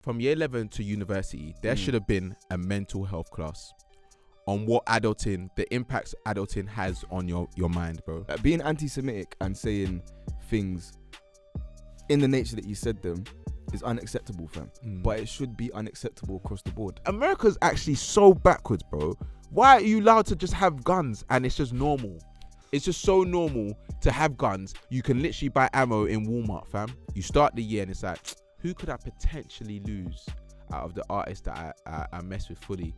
from year 11 to university, there should have been a mental health class on what the impacts adulting has on your mind, bro. Like being anti-Semitic and saying things in the nature that you said them is unacceptable, fam. But it should be unacceptable across the board. America's actually so backwards, bro. Why are you allowed to just have guns and it's just normal? It's just so normal to have guns. You can literally buy ammo in Walmart, fam. You start the year and it's like, who could I potentially lose out of the artists that I mess with fully?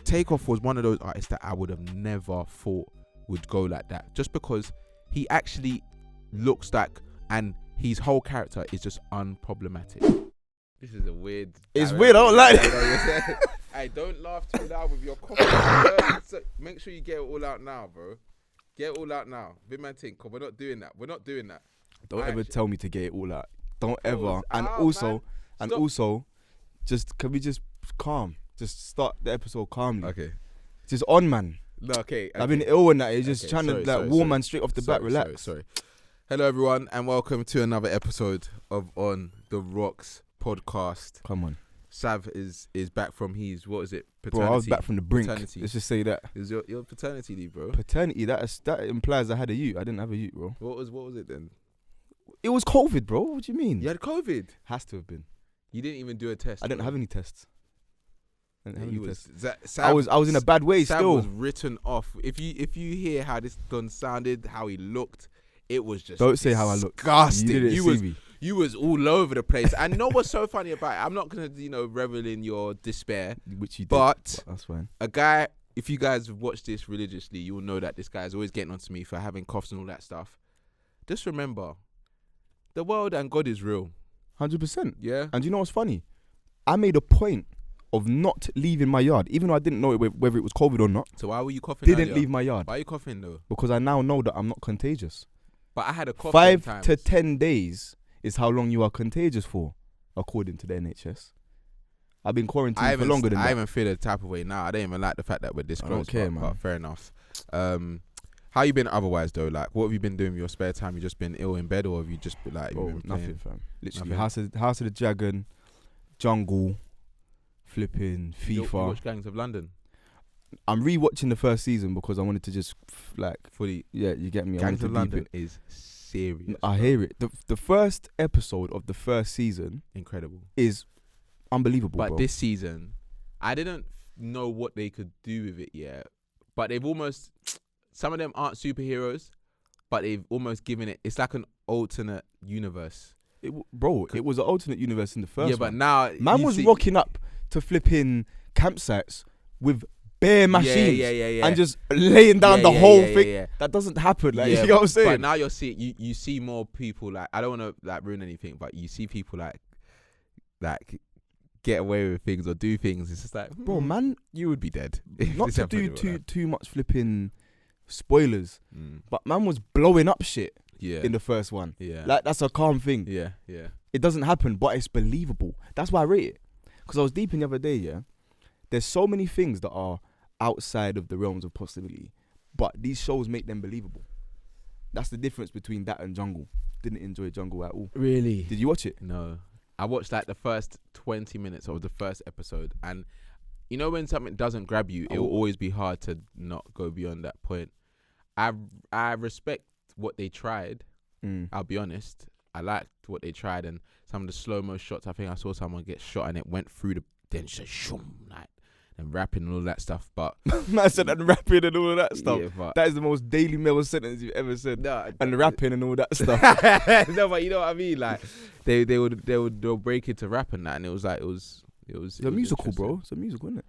Takeoff was one of those artists that I would have never thought would go like that, just because he actually looks like, and his whole character is just unproblematic. This is a weird. It's weird. I don't like it. Hey, don't laugh too loud with your coffee. So make sure you get it all out now, bro. Get it all out now. Big man think, we're not doing that. We're not doing that. Don't ever tell me to get it all out. Don't ever. And also, just can we just calm? Just start the episode calmly. Okay. Just on, man. No, okay. I've been ill and that. You're just trying to warm man straight off the bat. Relax. Sorry. Hello, everyone, and welcome to another episode of On the Rocks podcast. Come on. Sav is back from his, what is it? Paternity. Bro, I was back from the brink. Paternity. Let's just say that. Is your paternity leave, bro? Paternity, that implies I had a ute. I didn't have a ute, bro. What was it then? It was COVID, bro. What do you mean? You had COVID? Has to have been. You didn't even do a test. I didn't have any tests. Sav, I was in a bad way Sav still. was written off. If you hear how this gun sounded, how he looked, it was just Don't say how I looked. Disgusting. You You was all over the place. And you know what's so funny about it? I'm not gonna, revel in your despair. Which you did. But that's fine. A guy, if you guys have watched this religiously, you'll know that this guy's always getting onto me for having coughs and all that stuff. Just remember, the world and God is real. 100%. Yeah. And you know what's funny? I made a point of not leaving my yard, even though I didn't know whether it was COVID or not. So why were you coughing? Didn't leave my yard. Why are you coughing though? Because I now know that I'm not contagious. But I had a cough 5 sometimes. to 10 days is how long you are contagious for, according to the NHS. I've been quarantined for longer than that. I even feel the type of way now. I don't even like the fact that we're this close. I don't care, man. But fair enough. How you been otherwise though? Like, what have you been doing with your spare time? You just been ill in bed, or have you just been like? Bro, nothing, fam. Literally, nothing. House of the Dragon, Jungle, flipping FIFA. You watch Gangs of London? I'm rewatching the first season because I wanted to just fully. Yeah, you get me. Gangs of London is serious. I hear it. The first episode of the first season, incredible, is unbelievable. But bro. This season, I didn't know what they could do with it yet. But they've almost, some of them aren't superheroes, but they've almost given it. It's like an alternate universe. It was an alternate universe in the first. Yeah, but now man was rocking up to flipping campsites with bare machines and just laying down the whole thing. Yeah. That doesn't happen. Like, you know what I'm saying? But now you see more people, like, I don't want to ruin anything, but you see people like get away with things or do things. It's just like, bro, man, you would be dead. Not to do too much flipping spoilers, but man was blowing up shit in the first one. Yeah, like that's a calm thing. Yeah. It doesn't happen, but it's believable. That's why I rate it. Because I was deep in the other day. Yeah, there's so many things that are outside of the realms of possibility, but these shows make them believable. That's the difference between that and Jungle. Didn't enjoy Jungle at all. Really? Did you watch it? No. I watched like the first 20 minutes of the first episode, and you know when something doesn't grab you, it will always be hard to not go beyond that point. I respect what they tried. I'll be honest. I liked what they tried, and some of the slow-mo shots. I think I saw someone get shot and it went through the then shoom, like, and rapping and all that stuff. But man said and rapping and all of that stuff. Yeah, that is the most Daily Mail sentence you've ever said. No, and rapping and all that stuff. No, but you know what I mean. Like they'll break into rap and that, and it was a musical, bro. It's a musical, isn't it?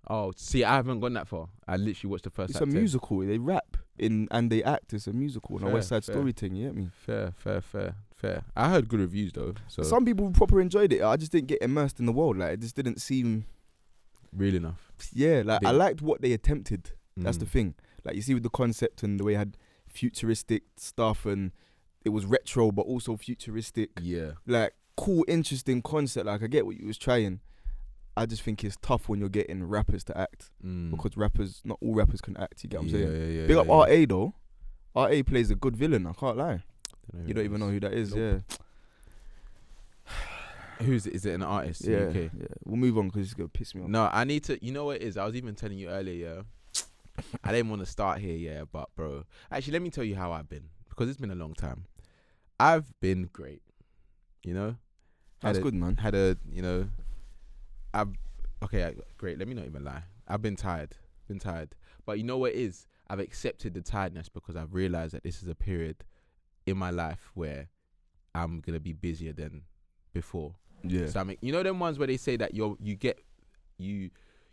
Oh, see, I haven't gone that far. I literally watched the first. It's a musical. They rap and they act. It's a musical. And a West Side Story thing. You get me? Fair. I heard good reviews though. So some people proper enjoyed it. I just didn't get immersed in the world. Like, it just didn't seem real enough. Yeah, like I liked what they attempted. That's the thing. Like, you see with the concept and the way it had futuristic stuff, and it was retro but also futuristic. Yeah. Like, cool, interesting concept. Like, I get what you was trying. I just think it's tough when you're getting rappers to act because not all rappers can act. You get what I'm saying? Yeah. Big up R.A. though. R.A. plays a good villain. I can't lie. You don't even know who that is. Nope. Yeah. Who's it? Is it an artist in the UK? Yeah. We'll move on because it's gonna piss me off. No, I need to. You know what it is? I was even telling you earlier. Yeah, I didn't want to start here. Yeah, but bro, actually, let me tell you how I've been because it's been a long time. I've been great. You know, That's good, man. Great. Let me not even lie. I've been tired. But you know what it is? I've accepted the tiredness because I've realized that this is a period in my life where I'm gonna be busier than before. Yeah. So you know them ones where they say that you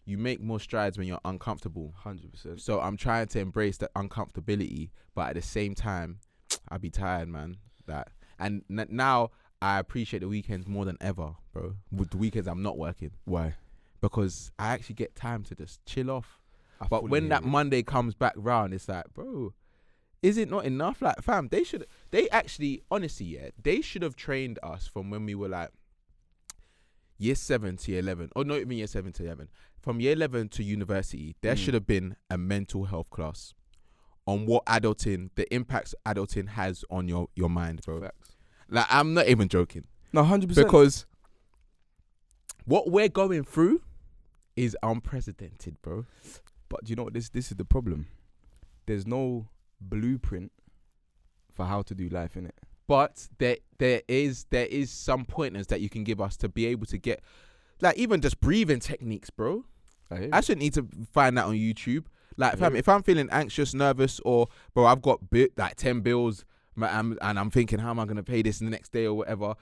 make more strides when you're uncomfortable. 100%. So I'm trying to embrace that uncomfortability, but at the same time, I'll be tired, man. Now I appreciate the weekends more than ever, bro. With the weekends, I'm not working. Why? Because I actually get time to just chill off. But when that Monday comes back round, it's like, bro, is it not enough? Like, fam, they should have trained us from when we were like year 7 to year 11. Or not even year 7 to 11. From year 11 to university, there should have been a mental health class on what the impacts adulting has on your mind, bro. Facts. Like, I'm not even joking. No, 100%. Because what we're going through is unprecedented, bro. But do you know what? This is the problem. There's no blueprint for how to do life, innit? But there is some pointers that you can give us to be able to get, like, even just breathing techniques, bro. I shouldn't need to find that on YouTube. Like, fam, if I'm feeling anxious, nervous, or, bro, I've got 10 bills, and I'm thinking, how am I going to pay this the next day or whatever?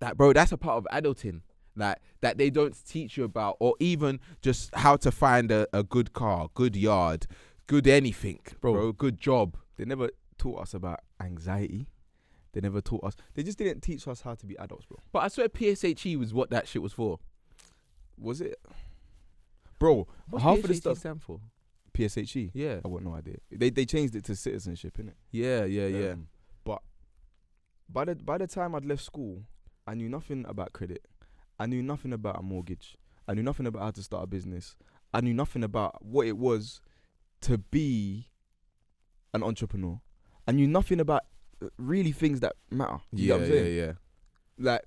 That, bro, that's a part of adulting. Like, that they don't teach you about, or even just how to find a good car, good yard, good anything, bro, good job. They never taught us about anxiety. They never taught us. They just didn't teach us how to be adults, bro. But I swear PSHE was what that shit was for. Was it? Bro, what's half PSHE of the stuff stand for? PSHE? Yeah. I got no idea. They changed it to citizenship, innit? Yeah. But by the time I'd left school, I knew nothing about credit. I knew nothing about a mortgage. I knew nothing about how to start a business. I knew nothing about what it was to be an entrepreneur. I knew nothing about really things that matter. You know what I'm saying? Yeah. Like,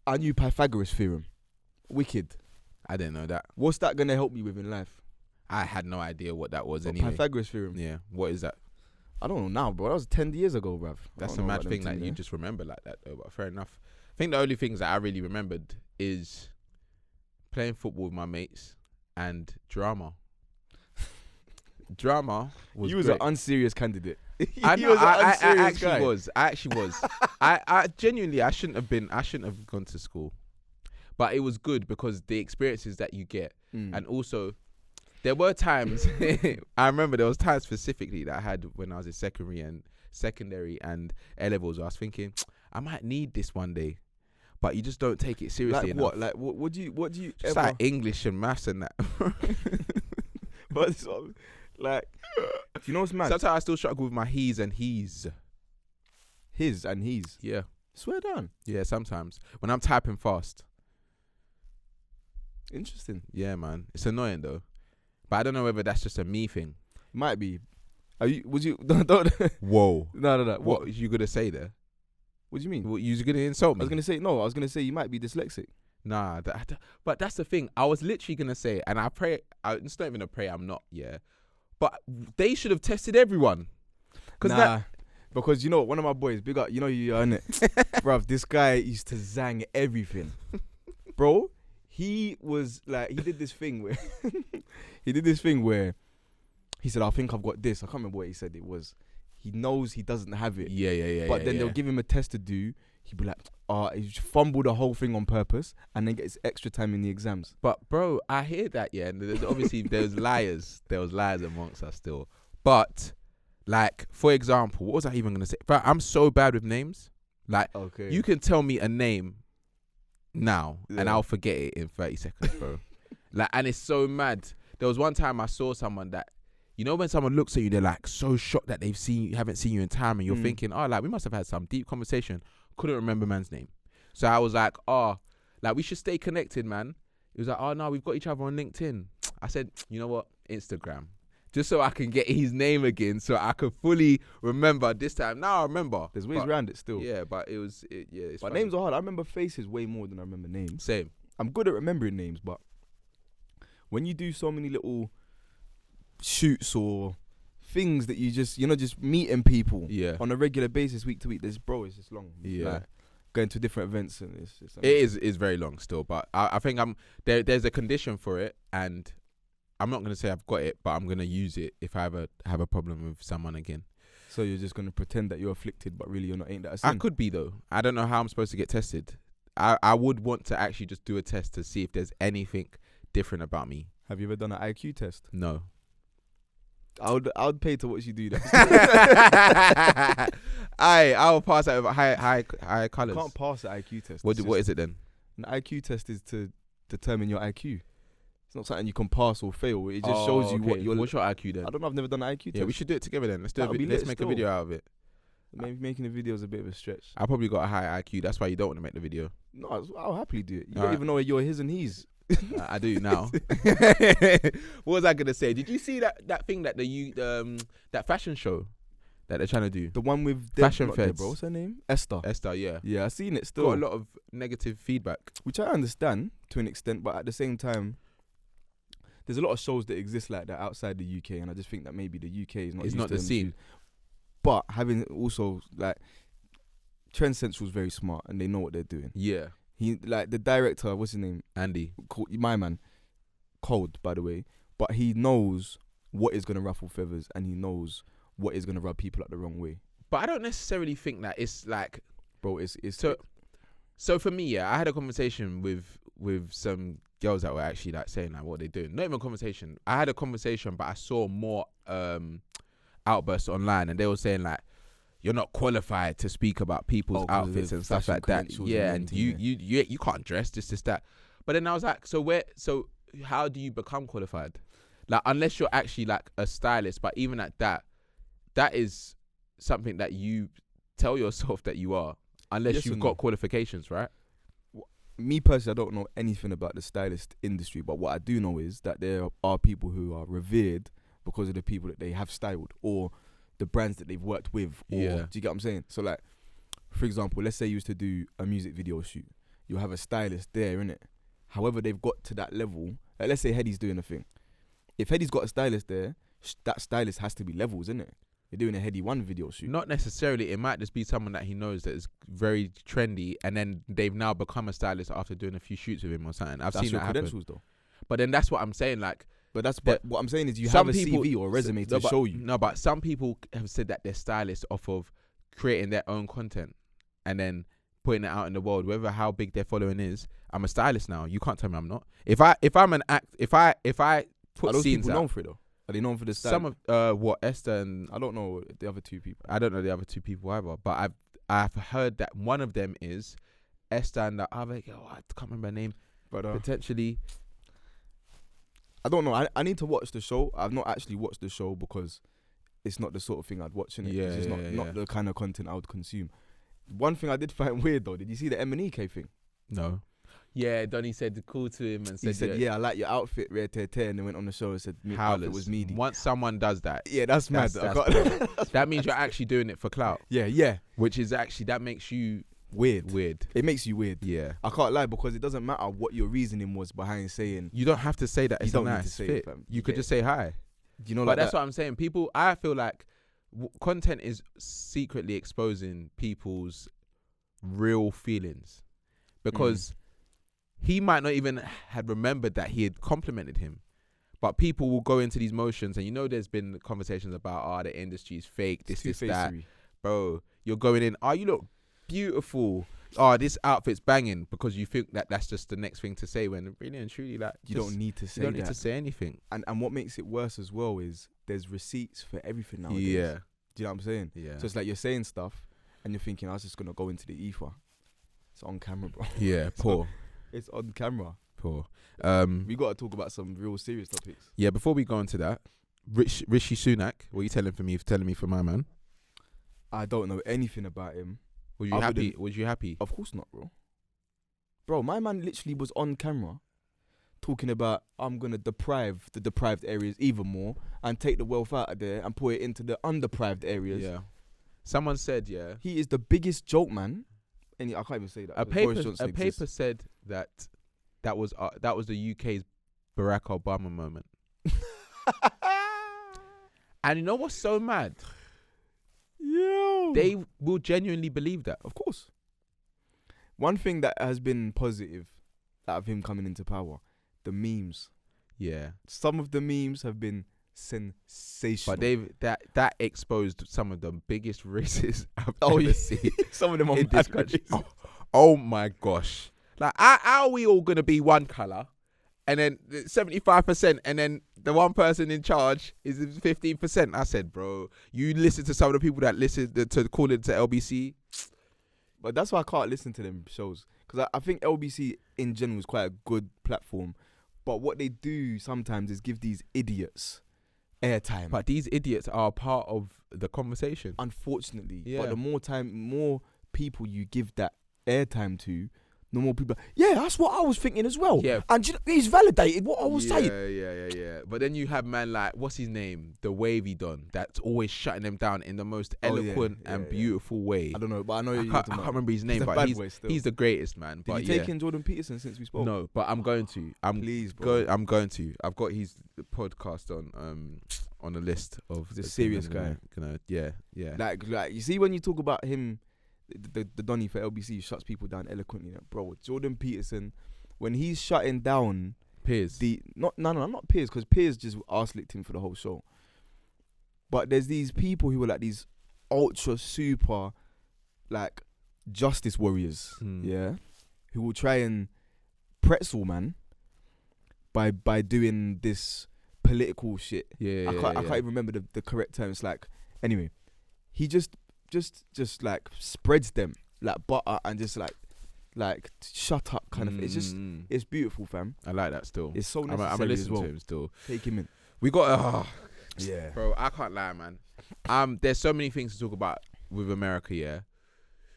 I knew Pythagoras theorem. Wicked. I didn't know that. What's that going to help me with in life? I had no idea what that was anyway. Pythagoras theorem. Yeah. What is that? I don't know now, bro. That was 10 years ago, bruv. That's a mad thing that you just remember like that, though. But fair enough. I think the only things that I really remembered is playing football with my mates and drama. Drama was You was great. an unserious candidate. I know. I actually was. I genuinely, I shouldn't have gone to school, but it was good because the experiences that you get, and also there were times. I remember there was times specifically that I had when I was in secondary and A levels. I was thinking, I might need this one day, but you just don't take it seriously enough. What? Like what do you? Just ever... like English and maths and that. But it's like, you know what's mad? Sometimes I still struggle with my he's and he's. His and he's. Yeah. Swear down. Yeah, sometimes when I'm typing fast. Interesting. Yeah, man. It's annoying though, but I don't know whether that's just a me thing. Might be. Would you? Don't. Whoa. No. What you gonna say there? What do you mean? What, you gonna insult me? I was gonna say you might be dyslexic. Nah, but that's the thing. I was literally gonna say, and I pray. It's not even a pray. I'm not. Yeah, but they should have tested everyone. Because you know one of my boys, big up. You know you are, innit? Bruv, this guy used to zang everything, bro. He was like, he did this thing where he said, I think I've got this. I can't remember what he said it was. He knows he doesn't have it. Yeah. But then they'll give him a test to do. He'd be like, he fumbled the whole thing on purpose and then gets extra time in the exams. But bro, I hear that, yeah. And there's obviously there's liars. There was liars amongst us still. But like, for example, what was I even gonna say? Bro, I'm so bad with names. Like, you can tell me a name now and I'll forget it in 30 seconds, bro. Like, and it's so mad. There was one time I saw someone that, you know, when someone looks at you, they're like so shocked that haven't seen you in time, and you're thinking, oh, like we must have had some deep conversation. Couldn't remember man's name. So I was like, oh, like we should stay connected, man. He was like, oh no, we've got each other on LinkedIn. I said, you know what? Instagram. just so I can get his name again, so I could fully remember this time. Now I remember. There's ways around it still. Yeah, but it's but funny. names are hard. I remember faces way more than I remember names. Same. I'm good at remembering names, but when you do so many little shoots or things that you just meeting people on a regular basis, week to week, it's just long. Yeah. Like, going to different events and it's very long still, but I think there's a condition for it, and I'm not gonna say I've got it, but I'm gonna use it if I ever have a problem with someone again. So you're just gonna pretend that you're afflicted, but really you're not. Ain't that a sin? I could be though. I don't know how I'm supposed to get tested. I would want to actually just do a test to see if there's anything different about me. Have you ever done an IQ test? No. I would pay to watch you do that. I will pass that with high colours. You can't pass an IQ test. What is it then? An IQ test is to determine your IQ. It's not something you can pass or fail. It just shows you what you're. What's your IQ then? I don't know. I've never done an IQ test. Yeah, we should do it together then. Let's make a video out of it. Maybe making a video is a bit of a stretch. I probably got a high IQ. That's why you don't want to make the video. No, I'll happily do it. You don't even know you're his and he's. I do now. What was I gonna say? Did you see that thing that that fashion show that they're trying to do? The one with Fashion Feds. Bro, what's her name? Esther, yeah. Yeah, I've seen it still. Got a lot of negative feedback. Which I understand to an extent, but at the same time, there's a lot of shows that exist like that outside the UK, and I just think that maybe the UK is not. It's not the scene. But having also like Trend Central's very smart and they know what they're doing. Yeah. He like the director, what's his name? Andy. My man. Cold, by the way. But he knows what is gonna ruffle feathers and he knows what is gonna rub people up the wrong way. But I don't necessarily think that it's like, bro, it's so for me, I had a conversation with some girls that were actually like saying like what they're doing. Not even a conversation. I had a conversation, but I saw more outbursts online, and they were saying like, you're not qualified to speak about people's outfits and stuff like that. Yeah, and you can't dress this that. But then I was like, so how do you become qualified? Like, unless you're actually like a stylist, but even at that is something that you tell yourself that you are, unless you've got qualifications, right? Me personally, I don't know anything about the stylist industry, but what I do know is that there are people who are revered because of the people that they have styled or the brands that they've worked with. Or, do you get what I'm saying? So like, for example, let's say you used to do a music video shoot. You'll have a stylist there, innit? However, they've got to that level. Like, let's say Hedy's doing a thing. If Hedy's got a stylist there, that stylist has to be levels, innit? You're doing a Hedy one video shoot. Not necessarily. It might just be someone that he knows that is very trendy, and then they've now become a stylist after doing a few shoots with him or something. I've seen that happen. Credentials, though. But then that's what I'm saying. Like, but what I'm saying is you have a CV or a resume to show you. No, but some people have said that they're stylists off of creating their own content and then putting it out in the world, whether how big their following is. I'm a stylist now. You can't tell me I'm not. If I'm an act, if I put are those scenes people out, known for it though? Are they known for the style? Some of what Esther and I don't know the other two people. I don't know the other two people either. But I've heard that one of them is Esther and the other. Oh, I can't remember her name. But potentially. I don't know. I need to watch the show. I've not actually watched the show because it's not the sort of thing I'd watch. Innit? Yeah, it's just not the kind of content I would consume. One thing I did find weird though, did you see the M&EK thing? No. Yeah, Donnie said cool to him and said, yeah, I like your outfit, rare tear, and then went on the show and said, outfit was meaty. Once someone does that, yeah, that's mad. That means you're actually doing it for clout. Yeah. Which is actually, that makes you weird. It makes you weird. Yeah. I can't lie because it doesn't matter what your reasoning was behind saying. You don't have to say that it's you a don't nice need to say fit. It, fam. You could just say hi. You know, but like that's what I'm saying. People, I feel like content is secretly exposing people's real feelings because he might not even have remembered that he had complimented him. But people will go into these motions, and there's been conversations about, the industry's fake, this, that. Bro, you're going in, you look beautiful. This outfit's banging because you think that that's just the next thing to say when really and truly, like, you don't need to say you don't need to say anything. And what makes it worse as well is there's receipts for everything nowadays. Yeah. Do you know what I'm saying? Yeah. So it's like you're saying stuff and you're thinking, I was just going to go into the ether. It's on camera, bro. Yeah, poor. It's on camera. Poor. We got to talk about some real serious topics. Yeah, before we go into that, Rishi Sunak, what are you telling me for my man? I don't know anything about him. Was you happy? Was you happy? Of course not, bro. Bro, my man literally was on camera talking about I'm gonna deprive the deprived areas even more and take the wealth out of there and put it into the undeprived areas. Yeah. Someone said, he is the biggest joke, man. And I can't even say that. A paper said that was the UK's Barack Obama moment. And you know what's so mad? Yo. They will genuinely believe that. Of course. One thing that has been positive out of him coming into power, the memes. Yeah. Some of the memes have been sensational. But that exposed some of the biggest racists I've ever seen. Some of them are in this country. Oh my gosh. Like, how are we all going to be one colour? And then 75%, and then the one person in charge is 15%. I said, bro, you listen to some of the people that listen to call into LBC. But that's why I can't listen to them shows. Because I think LBC in general is quite a good platform. But what they do sometimes is give these idiots airtime. But these idiots are part of the conversation. Unfortunately. Yeah. But the more people you give that airtime to, no more people. Yeah, that's what I was thinking as well. Yeah. And he's validated what I was saying. Yeah. But then you have man like, what's his name? The Wavy Don. That's always shutting them down in the most eloquent and beautiful way. I don't know, but I know I can't remember his name, but he's the greatest, man. Did but you take in Jordan Peterson since we spoke? No, but I'm going to. Please, bro. I'm going to. I've got his podcast on the list of the serious guy. Yeah. Like you see when you talk about him, the Donny for LBC shuts people down eloquently, bro. Jordan Peterson, when he's shutting down Piers, not Piers, because Piers just arse licked him for the whole show. But there's these people who are like these ultra super like justice warriors, who will try and pretzel man by doing this political shit. I can't even remember the correct term. It's like, anyway, he just like spreads them like butter and just like shut up kind of. It's just it's beautiful, fam. I like that still. It's so necessary. I'm gonna listen as well. to him still. Take him in. We got yeah, bro. I can't lie, man. There's so many things to talk about with America. Yeah.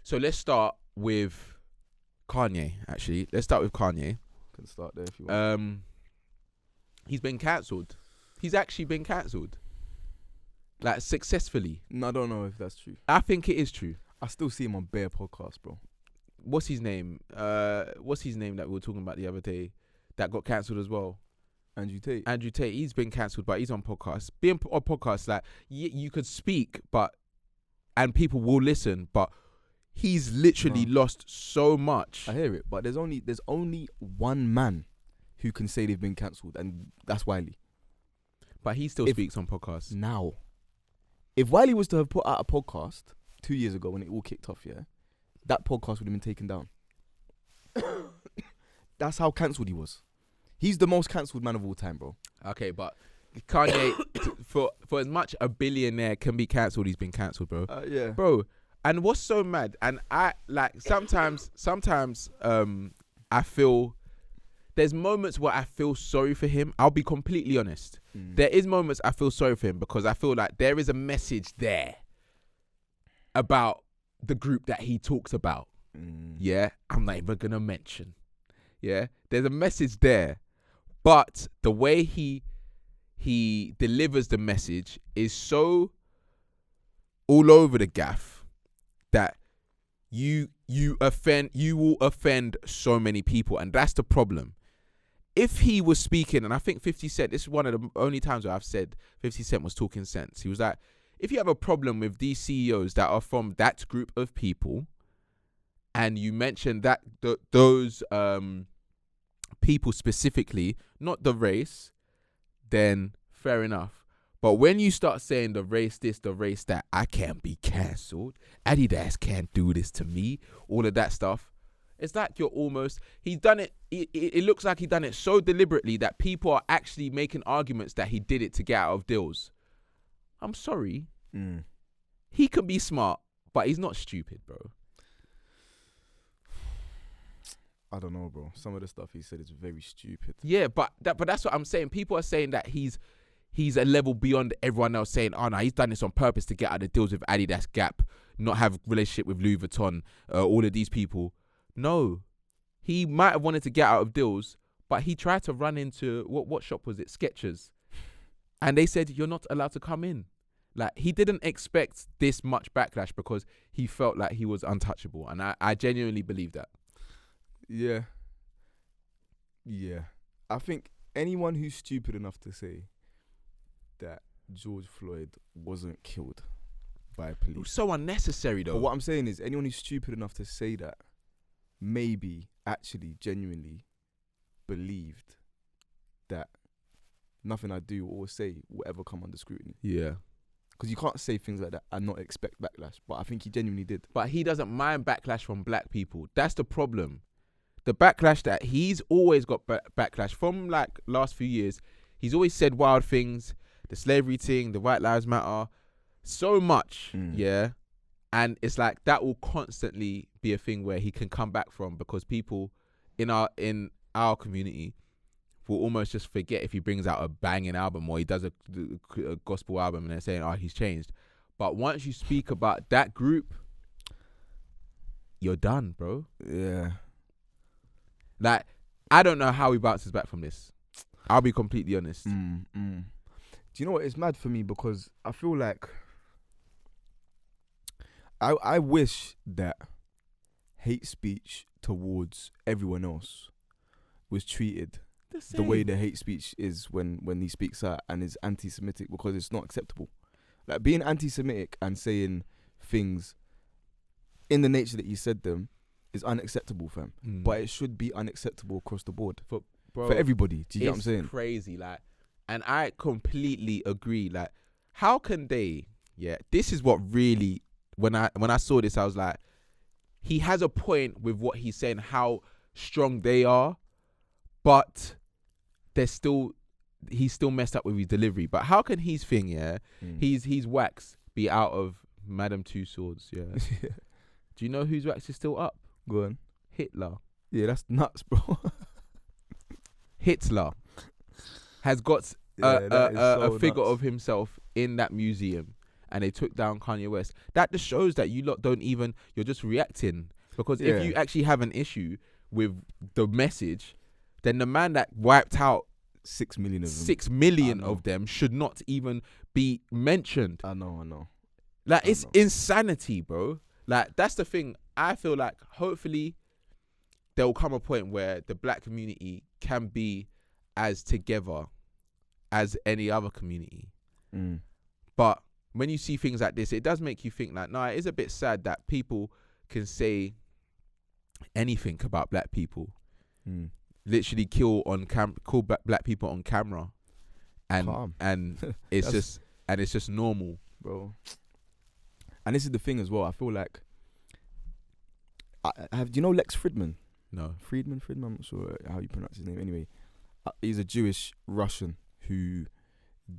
So let's start with Kanye. Actually, let's start with Kanye. Can start there if you want. He's been cancelled. He's actually been cancelled. Like, successfully. No, I don't know if that's true. I think it is true. I still see him on Bear Podcast, bro. What's his name? What's his name that we were talking about the other day that got cancelled as well? Andrew Tate. He's been cancelled, but he's on podcasts. Being on podcasts, like, you could speak, and people will listen, but he's literally lost so much. I hear it, but there's only one man who can say they've been cancelled, and that's Wiley. But he still speaks on podcasts. Now, if Wiley was to have put out a podcast 2 years ago when it all kicked off, that podcast would have been taken down. That's how cancelled he was. He's the most cancelled man of all time, bro. Okay, but Kanye, for as much a billionaire can be cancelled, he's been cancelled, bro. Yeah. Bro, and what's so mad, and I, like, sometimes I feel, there's moments where I feel sorry for him. I'll be completely honest. There is moments I feel sorry for him because I feel like there is a message there about the group that he talks about. Yeah, I'm not even gonna mention. Yeah, there's a message there, but the way he delivers the message is so all over the gaff that you will offend so many people, and that's the problem. If he was speaking, and I think 50 Cent, this is one of the only times where I've said 50 Cent was talking sense. He was like, if you have a problem with these CEOs that are from that group of people, and you mention that those people specifically, not the race, then fair enough. But when you start saying the race this, the race that, I can't be cancelled, Adidas can't do this to me, all of that stuff, it's like he's done it, it looks like he done it so deliberately that people are actually making arguments that he did it to get out of deals. I'm sorry. He can be smart, but he's not stupid, bro. I don't know, bro. Some of the stuff he said is very stupid. Yeah, but that's what I'm saying. People are saying that he's a level beyond everyone else, saying, oh no, he's done this on purpose to get out of deals with Adidas, Gap, not have relationship with Louis Vuitton, all of these people. No, he might have wanted to get out of deals, but he tried to run into what shop was it? Skechers. And they said, you're not allowed to come in. Like, he didn't expect this much backlash because he felt like he was untouchable. And I genuinely believe that. Yeah. Yeah. I think anyone who's stupid enough to say that George Floyd wasn't killed by police. It was so unnecessary, though. But what I'm saying is, anyone who's stupid enough to say that maybe actually genuinely believed that nothing I do or say will ever come under scrutiny. Yeah. Because you can't say things like that and not expect backlash. But I think he genuinely did. But he doesn't mind backlash from black people. That's the problem. The backlash that he's always got backlash from, like, last few years. He's always said wild things, the slavery thing, the White Lives Matter, so much, yeah. And it's like that will constantly be a thing where he can come back from, because people in our community will almost just forget if he brings out a banging album or he does a gospel album and they're saying, oh, he's changed. But once you speak about that group, you're done, bro. Yeah. Like, I don't know how he bounces back from this. I'll be completely honest. Do you know what? It's mad for me because I feel like I wish that hate speech towards everyone else was treated the way the hate speech is when he speaks out and is anti-Semitic, because it's not acceptable. Like, being anti-Semitic and saying things in the nature that he said them is unacceptable, fam. But it should be unacceptable across the board for everybody. Do you get what I'm saying? It's crazy, like, and I completely agree. Like, how can they? Yeah, this is what really. When I saw this, I was like, he has a point with what he's saying, how strong they are, but he's still messed up with his delivery. But how can his thing, he's wax be out of Madame Two Swords, yeah. Do you know whose wax is still up? Go on. Hitler. Yeah, that's nuts, bro. Hitler has got a figure of himself in that museum, and they took down Kanye West. That just shows that you lot don't even, you're just reacting. Because if you actually have an issue with the message, then the man that wiped out 6 million of them. 6 million of them should not even be mentioned. I know. Like, it's insanity, bro. Like, that's the thing. I feel like hopefully there will come a point where the black community can be as together as any other community. But when you see things like this, it does make you think like, no, it is a bit sad that people can say anything about black people. Literally call black people on camera, and it's just normal, bro. And this is the thing as well. I feel like do you know Lex Friedman? No. Friedman. I'm not sure how you pronounce his name. Anyway, he's a Jewish Russian who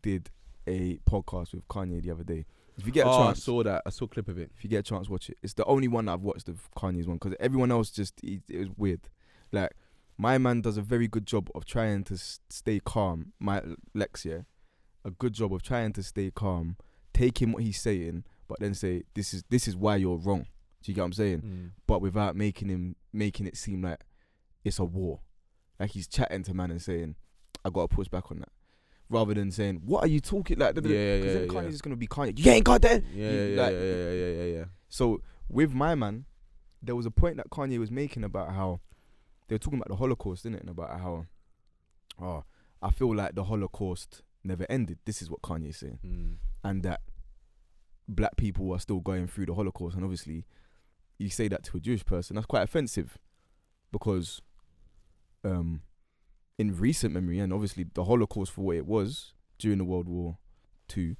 did a podcast with Kanye the other day. If you get a chance, I saw that. I saw a clip of it. If you get a chance, watch it. It's the only one that I've watched of Kanye's one, because everyone else it was weird. Like, my man does a very good job of trying to stay calm. My Lex, a good job of trying to stay calm, taking what he's saying, but then say this is why you're wrong. Do you get what I'm saying? But without making it seem like it's a war. Like, he's chatting to man and saying, I gotta push back on that, rather than saying, what are you talking like? Because then Kanye's just gonna be Kanye. You ain't got that. Yeah. So with my man, there was a point that Kanye was making about how they were talking about the Holocaust, innit? And about how, I feel like the Holocaust never ended. This is what Kanye's saying. And that black people are still going through the Holocaust. And obviously, you say that to a Jewish person, that's quite offensive. Because in recent memory, and obviously the Holocaust for what it was during the World War II,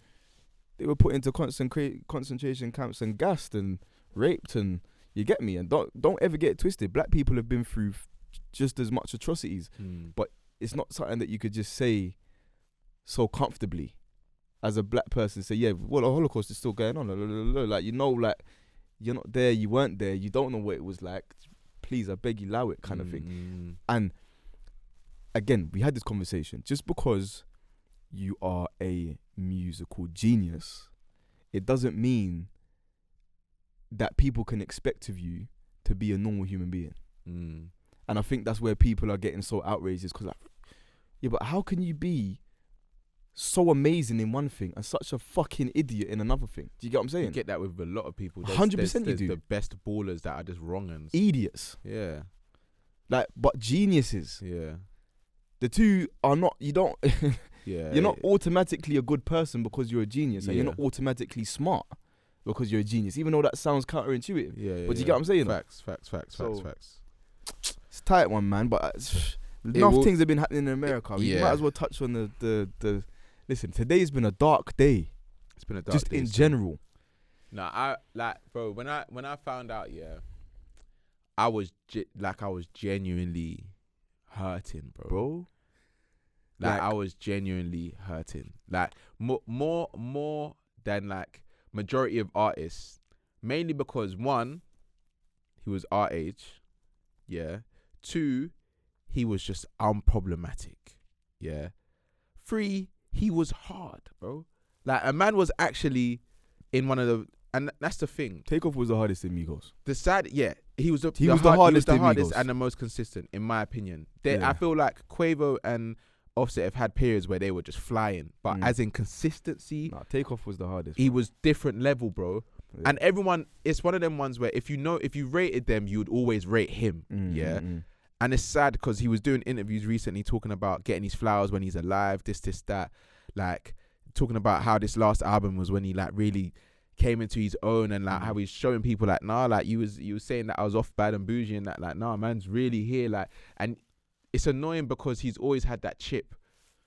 they were put into concentration camps and gassed and raped, and you get me? And don't ever get it twisted. Black people have been through just as much atrocities, but it's not something that you could just say so comfortably as a black person. Say, yeah, well, the Holocaust is still going on. Like, you know, like, you're not there, you weren't there, you don't know what it was like. Please, I beg you, allow it, kind of thing. And again, we had this conversation. Just because you are a musical genius, it doesn't mean that people can expect of you to be a normal human being. And I think that's where people are getting so outraged, is because, like, yeah, but how can you be so amazing in one thing and such a fucking idiot in another thing? Do you get what I'm saying? You get that with a lot of people. 100% you do. The best ballers that are just wrong uns. Idiots. Yeah. Like, but geniuses. Yeah. The two are not, you don't, Yeah. you're not automatically a good person because you're a genius. And Yeah. you're not automatically smart because you're a genius, even though that sounds counterintuitive. Yeah. But do you get what I'm saying? Facts. It's a tight one, man, but enough things have been happening in America. We might as well touch on the listen, today's been a dark day. It's been a dark just day. In general. Nah, I like, bro, when I found out, I was genuinely hurting, bro. Like, I was genuinely hurting. Like, more than, like, majority of artists. Mainly because, one, he was our age. Yeah. Two, he was just unproblematic. Yeah. Three, he was hard, bro. Like, a man was actually in one of the... And that's the thing. Takeoff was the hardest in Migos. He was the hardest and the most consistent, in my opinion. I feel like Quavo and Offset have had periods where they were just flying, but as in consistency, Takeoff was the hardest. He was different level, bro. Yeah. And everyone, it's one of them ones where if you rated them, you would always rate him. And it's sad because he was doing interviews recently talking about getting his flowers when he's alive, this, that, like talking about how this last album was when he like really came into his own, and like how he's showing people like, nah, like you was saying that I was off bad and bougie, and that like, nah, man's really here, like. And it's annoying because he's always had that chip.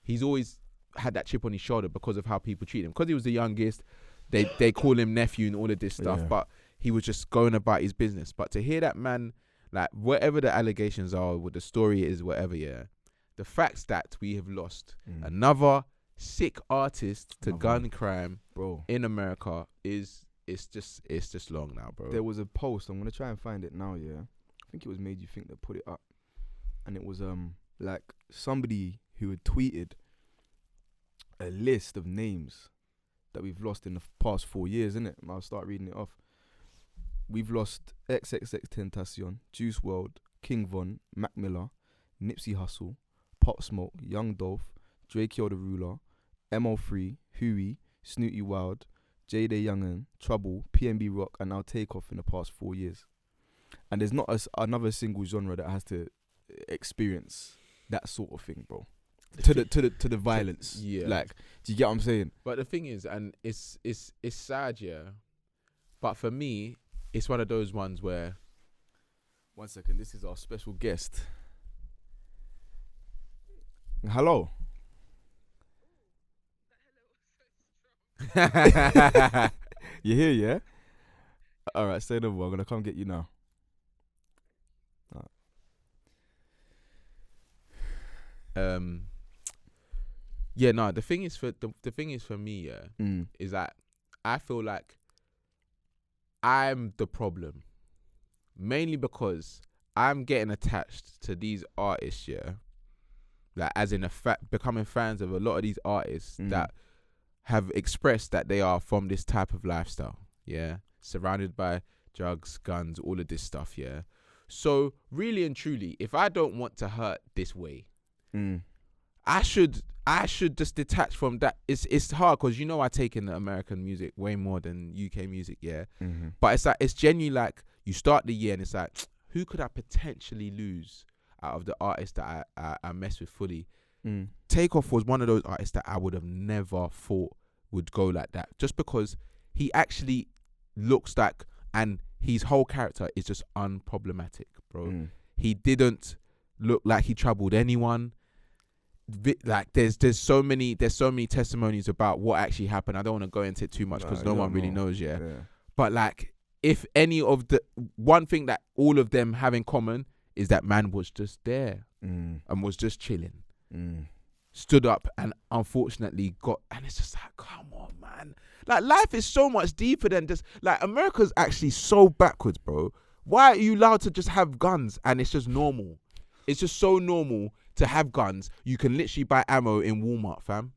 He's always had that chip on his shoulder because of how people treat him. Because he was the youngest, they call him nephew and all of this stuff, but he was just going about his business. But to hear that man, like, whatever the allegations are, what the story is, whatever, the facts that we have lost another sick artist to gun crime, bro, in America it's just long now, bro. There was a post, I'm gonna try and find it now. I think it was Made You Think that put it up, and it was like somebody who had tweeted a list of names that we've lost in the past 4 years, innit? I'll start reading it off. We've lost XXXTentacion, Juice WRLD, King Von, Mac Miller, Nipsey Hussle, Pop Smoke, Young Dolph, Drake Yo the Ruler, MO3, Huey, Snooty Wild, J-Day Young'un, Trouble, PNB Rock, and now Takeoff in the past 4 years. And there's not another single genre that has to experience that sort of thing, bro. To the violence. Yeah. Like, do you get what I'm saying? But the thing is, and it's sad, but for me, it's one of those ones where... One second, this is our special guest. Hello. You here, yeah? Alright, stay over. I'm gonna come get you now. The thing is for me, is that I feel like I'm the problem, mainly because I'm getting attached to these artists, like as in becoming fans of a lot of these artists that have expressed that they are from this type of lifestyle, surrounded by drugs, guns, all of this stuff, So really and truly, if I don't want to hurt this way, I should just detach from that. It's hard because I take in the American music way more than UK music, But it's like, it's genuinely like you start the year and it's like, who could I potentially lose out of the artists that I mess with fully? Takeoff was one of those artists that I would have never thought would go like that, just because he actually looks like, and his whole character is just unproblematic, bro. He didn't look like he troubled anyone. Like there's so many testimonies about what actually happened. I don't want to go into it too much because no one really knows, But like, if any of the one thing that all of them have in common is that man was just there and was just chilling, stood up and unfortunately and it's just like, come on, man. Like, life is so much deeper than just like, America's actually so backwards, bro. Why are you allowed to just have guns and it's just normal? It's just so normal to have guns. You can literally buy ammo in Walmart, fam.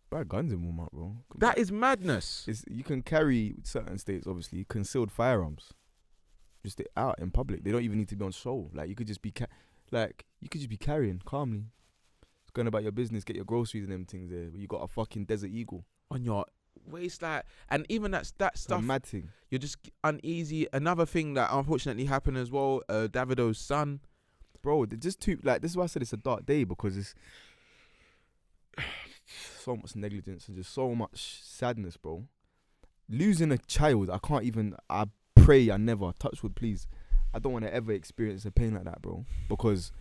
Buy guns in Walmart, bro. That is madness. You can carry, certain states, obviously, concealed firearms just out in public. They don't even need to be on show. Like, you could just be... Like, you could just be carrying calmly, going about your business, get your groceries and them things there, but you got a fucking Desert Eagle on your waist, like, and even that stuff. a mad thing. You're just uneasy. Another thing that unfortunately happened as well. Davido's son, bro. They're just too like. This is why I said it's a dark day, because it's so much negligence and just so much sadness, bro. Losing a child, I can't even. I pray I never, touch wood, please. I don't want to ever experience a pain like that, bro, because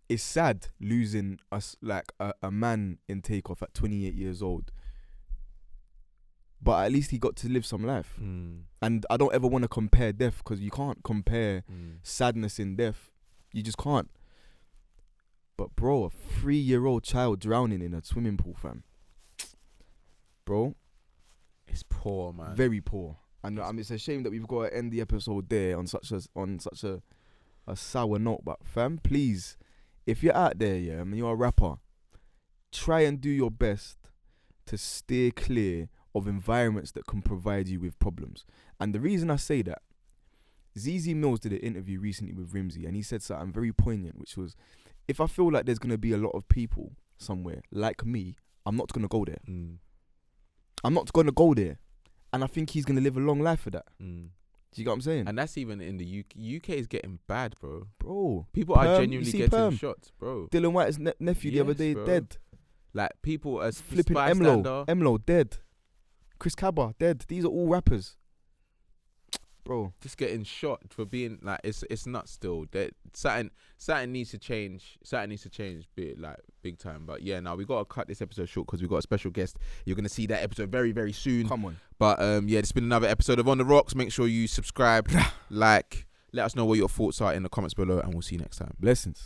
it's sad losing us like a man in Takeoff at 28 years old. But at least he got to live some life. And I don't ever want to compare death, because you can't compare sadness in death. You just can't. But bro, a 3-year-old child drowning in a swimming pool, fam. Bro, it's poor, man. Very poor. And it's a shame that we've got to end the episode there on such a sour note. But fam, please, if you're out there, yeah, and you're a rapper, try and do your best to steer clear of environments that can provide you with problems. And the reason I say that, ZZ Mills did an interview recently with Rimsey, and he said something very poignant, which was, if I feel like there's going to be a lot of people somewhere like me, I'm not going to go there. I'm not going to go there. And I think he's going to live a long life for that. Do you get what I'm saying? And that's even in the UK. UK is getting bad, bro. Bro. People are genuinely getting shots, bro. Dylan White's nephew the other day, bro, dead. Like, people are flipping Emlo, dead. Chris Cabba, dead. These are all rappers. Bro. Just getting shot for being, like, it's nuts still. Something needs to change. Something needs to change big time. But yeah, now we got to cut this episode short because we got a special guest. You're going to see that episode very, very soon. Come on. But yeah, it's been another episode of On The Rocks. Make sure you subscribe, like, let us know what your thoughts are in the comments below, and we'll see you next time. Blessings.